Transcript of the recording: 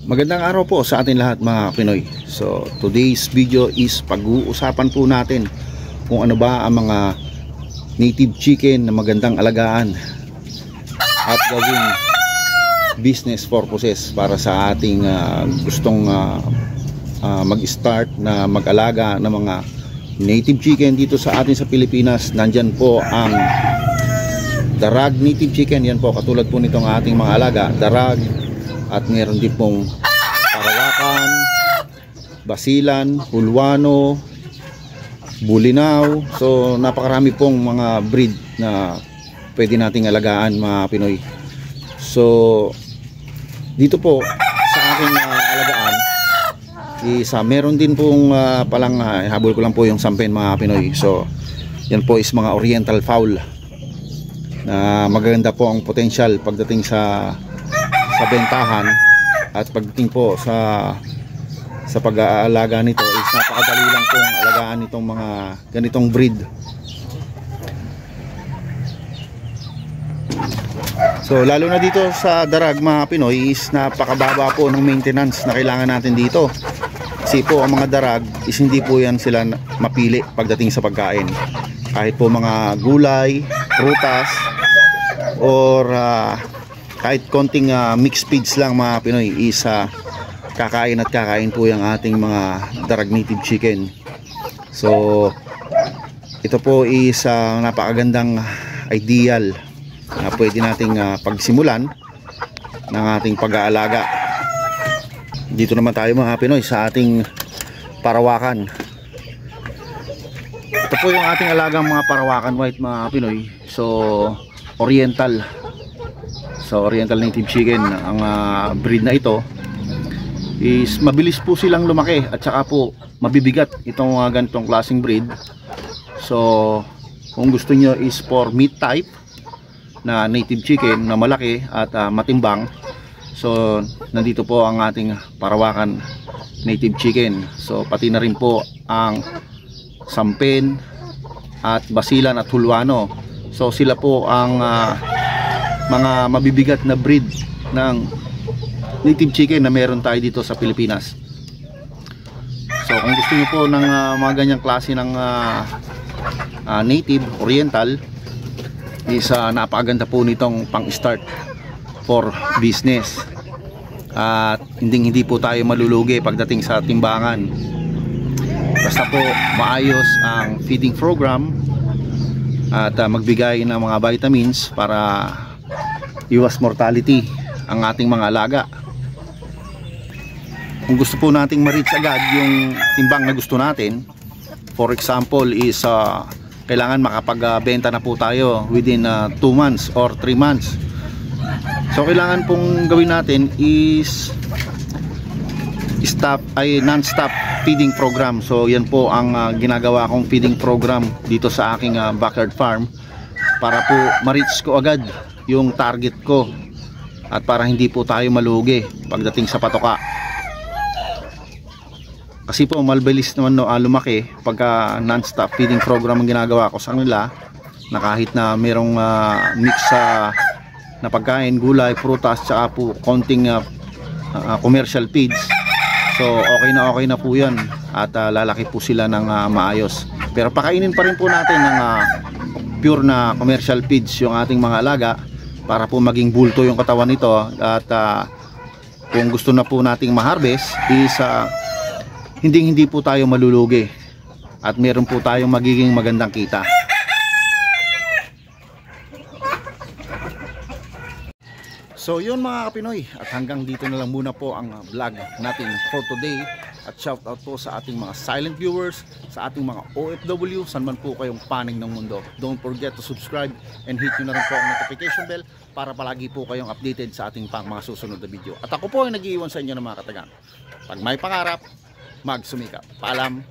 Magandang araw po sa atin lahat mga Pinoy. So today's video is pag-uusapan po natin kung ano ba ang mga native chicken na magandang alagaan at gawing business purposes para sa ating gustong mag-start na mag-alaga ng mga native chicken dito sa atin sa Pilipinas. Nandyan po ang Darag native chicken. Yan po, katulad po nitong ating mga alaga, Darag. At meron din pong Parawakan, Basilan, Hulwano, Bulinaw. So napakarami pong mga breed na pwede nating alagaan mga Pinoy. So dito po sa aking alagaan meron din pong palang habol ko lang po yung sampen mga Pinoy. So yan po is mga oriental fowl na maganda po ang potential pagdating sa bentahan, at pagdating po sa pag-aalaga nito is napakadali lang pong alagaan nitong mga ganitong breed. So lalo na dito sa Darag mga Pinoy is napakababa po ng maintenance na kailangan natin dito. Kasi po ang mga Darag is hindi po yan sila mapili pagdating sa pagkain. Kahit po mga gulay, prutas, or kahit konting mixed feeds lang mga Pinoy is kakain po yung ating mga Darag native chicken. So ito po is napakagandang ideal na pwede nating pagsimulan ng ating pag-aalaga. Dito naman tayo mga Pinoy sa ating Parawakan. Ito po yung ating alagang mga Parawakan white mga Pinoy. So oriental native chicken. Ang breed na ito is mabilis po silang lumaki at saka po mabibigat itong ganitong klaseng breed. So kung gusto nyo is for meat type na native chicken na malaki at matimbang, so nandito po ang ating Parawakan native chicken. So pati na rin po ang Sampen at Basilan at Hulwano. So sila po ang mga mabibigat na breed ng native chicken na meron tayo dito sa Pilipinas. So kung gusto niyo po ng mga ganyang klase ng native oriental is napakaganda po nitong pang-start for business. At hindi po tayo malulugi pagdating sa timbangan. Basta po maayos ang feeding program at magbigay ng mga vitamins para iwas mortality ang ating mga alaga. Kung gusto po nating ma-reach agad yung timbang na gusto natin, for example is kailangan makapagbenta na po tayo within 2 months or 3 months. So kailangan pong gawin natin is non-stop feeding program. So yan po ang ginagawa kong feeding program dito sa aking backyard farm para po ma-reach ko agad yung target ko at para hindi po tayo malugi pagdating sa patoka. Kasi po malbilis naman lumaki pagka non-stop feeding program ang ginagawa ko sa kanila, na kahit na merong mix na pagkain, gulay, prutas, tsaka po konting commercial feeds. So okay na po yan at lalaki po sila ng maayos. Pero pakainin pa rin po natin ng pure na commercial feeds yung ating mga alaga para po maging bulto yung katawan nito. At kung gusto na po nating ma-harvest is hindi po tayo malulugi at meron po tayong magiging magandang kita. So yun mga Kapinoy, at hanggang dito na lang muna po ang vlog natin for today. At shout out po sa ating mga silent viewers, sa ating mga OFW, saan man po kayong panig ng mundo. Don't forget to subscribe and hit nyo na rin po ang notification bell para palagi po kayong updated sa ating mga susunod na video. At ako po ay nag-iiwan sa inyo ng mga katagang. Pag may pangarap, magsumikap. Paalam!